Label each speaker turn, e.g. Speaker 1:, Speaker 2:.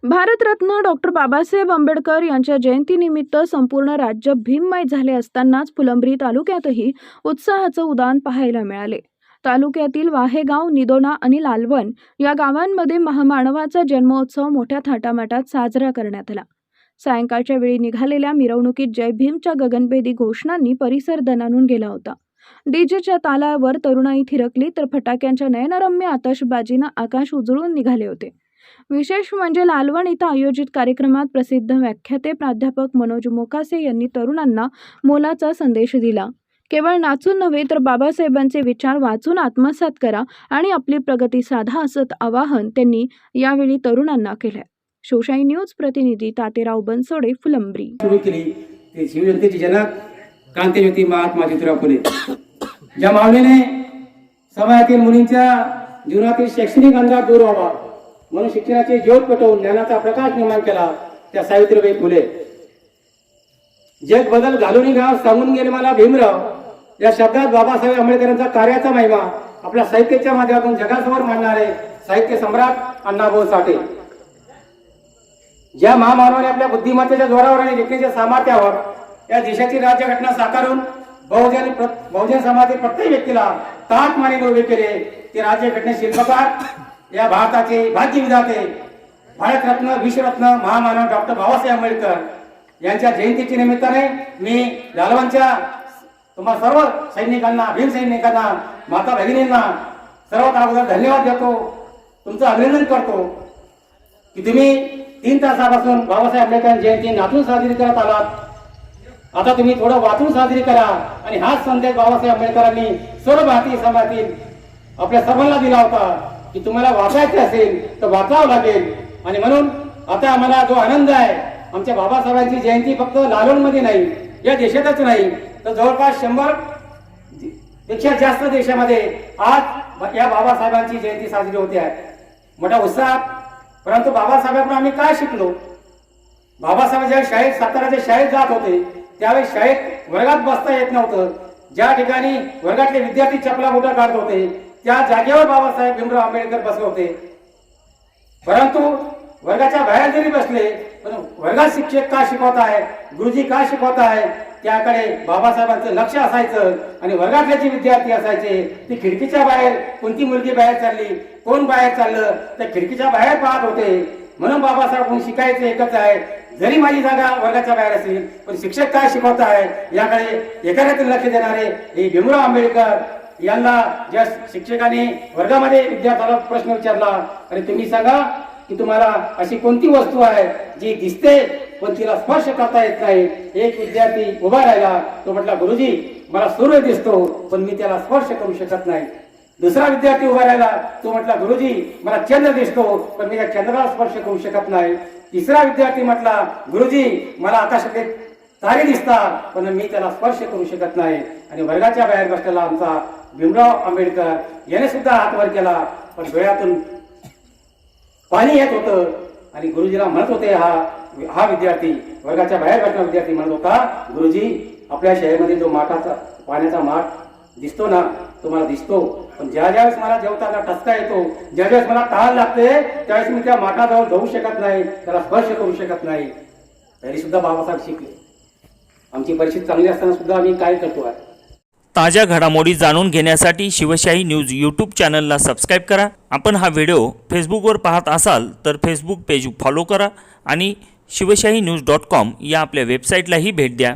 Speaker 1: Bharat Ratna doctor Babasaheb Ambedkar यांच्या जयंतीनिमित्त संपूर्ण राज्य भीममय झाले असतानाच फुलंब्री तालुक्यातही उत्साहाचं उदान पाहायला मिळाले। तालुक्यातील वाहेगाव, निदोणा आणि लालवण या गावांमध्ये महामानवाचा जन्मोत्सव मोठ्या थाटामाटात साजरा करण्यात आला। सायंकाळच्या वेळी निघालेल्या मिरवणुकीत जय भीमच्या गगनभेदी घोषणांनी परिसर दणाणून गेला होता। डीजेच्या तालावर तरुणाई थिरकली तर फटाक्यांच्या नयनरम्य आतषबाजीनं आकाश उजळून निघाले होते। विशेष म्हणजे लालवण इथं आयोजित कार्यक्रमात प्रसिद्ध व्याख्याते प्राध्यापक मनोज मोकासे यांनी तरुणांना मोलाचा संदेश दिला। केवळ नाचून नव्हे तर बाबासाहेबांचे विचार वाचून आत्मसात करा आणि आपली प्रगती साधा असं आवाहन त्यांनी यावेळी तरुणांना केलं। शिवशाही न्यूज प्रतिनिधी तातेराव बनसोडे, फुलंब्री।
Speaker 2: सुरू केली ते शिवजयंतीचे जनक क्रांतिज्योती महात्मा ज्योतिराव फुले, ज्या माऊलीने समाजातील मुलींच्या जीवनातील शैक्षणिक अंधार दूर व्हावा म्हणून शिक्षणाची ज्योत पेटवून ज्ञानाचा प्रकाश निर्माण केला, त्या सावित्रीबाई फुले। जग बदल घालून गाव सांगून गेले मला भीमराव या शब्दात बाबासाहेब आंबेडकरांचा कार्याचा महिमा आपल्या साहित्याच्या माध्यमातून जगासमोर मांडणारे साहित्य सम्राट अण्णाभाऊ साठे, ज्या महामानवाने आपल्या बुद्धिमत्तेच्या जोरावर आणि लेखणीच्या सामर्थ्यावर या देशाची राज्यघटना साकारून बहुजन समाजातील प्रत्येक व्यक्तीला ताठ मानेने उभे केले, ते राज्यघटने शिल्पकार या भारताचे भाग्यविधाते भारतरत्न विश्वरत्न महामानव डॉक्टर बाबासाहेब आंबेडकर यांच्या जयंतीच्या निमित्ताने मी लालवणच्या तुम्हा सर्व सैनिकांना, भीम सैनिकांना, माता भगिनींना सर्वात अगोदर धन्यवाद देतो, तुमचं अभिनंदन करतो की तुम्ही 3 तासापासून बाबासाहेब आंबेडकर जयंती नाचून साजरी करत आलात। आता तुम्ही थोडं वाचून साजरी करा आणि हाच संदेश बाबासाहेब आंबेडकरांनी सर्व भारतीय समाजातील आपल्या सर्वांना दिला होता की तुम्हाला वाचायचे असेल तर वाचावं लागेल। आणि म्हणून आता आम्हाला जो आनंद आहे, आमच्या बाबासाहेबांची जयंती फक्त लालवणमध्ये नाही, या देशातच नाही तर जवळपास 100 पेक्षा जास्त देशामध्ये आज या बाबासाहेबांची जयंती साजरी होते आहे, मोठा उत्साह। परंतु बाबासाहेबांकडून आम्ही काय शिकलो? बाबासाहेब ज्या शाळेत, साताराच्या शाळेत जात होते त्यावेळी शाळेत वर्गात बसता येत नव्हतं, ज्या ठिकाणी वर्गातले विद्यार्थी चपला बोटा काढत होते त्या जागेवर बाबासाहेब भीमराव आंबेडकर बसले होते। परंतु वर्गाच्या बाहेर जरी बसले पण वर्गात शिक्षक का शिकवत आहे, गुरुजी का शिकवत आहे त्याकडे बाबासाहेबांचं लक्ष असायचं। आणि वर्गातले जे विद्यार्थी असायचे ते खिडकीच्या बाहेर, कोणती मुलगी बाहेर चालली, कोण बाहेर चाललं तर खिडकीच्या बाहेर पाहत होते। म्हणून बाबासाहेब शिकायचं एकच आहे, जरी माझी जागा वर्गाच्या बाहेर असेल पण शिक्षक काय शिकवत आहे याकडे एकाग्रतेने लक्ष देणारे हे भीमराव आंबेडकर यांना ज्या शिक्षकाने वर्गामध्ये विद्यार्थ्याला प्रश्न विचारला, आणि तुम्ही सांगा की तुम्हाला अशी कोणती वस्तू आहे जी दिसते पण तिला स्पर्श करता येत नाही? एक विद्यार्थी उभा राहिला, तो म्हटला गुरुजी मला सूर्य दिसतो पण मी त्याला स्पर्श करू शकत नाही। दुसरा विद्यार्थी उभा राहिला, तो म्हटला गुरुजी मला चंद्र दिसतो पण मी त्या चंद्राला स्पर्श करू शकत नाही। तिसरा विद्यार्थी म्हटला गुरुजी मला आकाशातले तारे दिसतात पण मी त्याला स्पर्श करू शकत नाही। आणि वर्गाच्या बाहेर बसलेला आमचा भीमराव आंबेडकर याने सुद्धा हात वर केला पण डोळ्यातून पाणी येत होतं आणि गुरुजीला म्हणत होते, हा विद्यार्थी, वर्गाच्या बाहेर बसलेला विद्यार्थी म्हणत होता, गुरुजी आपल्या शाळेमध्ये जो माठाचा पाण्याचा माठ दिसतो ना तो मला दिसतो, पण ज्यावेळेस मला जेवताना ठसका येतो, ज्यावेळेस मला तहान लागते त्यावेळेस मी त्या माठाजवळ जाऊ शकत नाही, त्याला स्पर्श करू शकत नाही। तरी सुद्धा बाबासाहेब शिकले। आमची परिस्थिती चांगली असताना सुद्धा आम्ही काय करतो आहे।
Speaker 3: ताज्या घडामोडी जाणून घेण्यासाठी शिवशाही न्यूज यूट्यूब चॅनलला सबस्क्राईब करा। आपण हा व्हिडिओ फेसबुकवर पाहत असाल तर फेसबुक पेज फॉलो करा आणि शिवशाही न्यूज.com या आपल्या वेबसाईटलाही भेट द्या।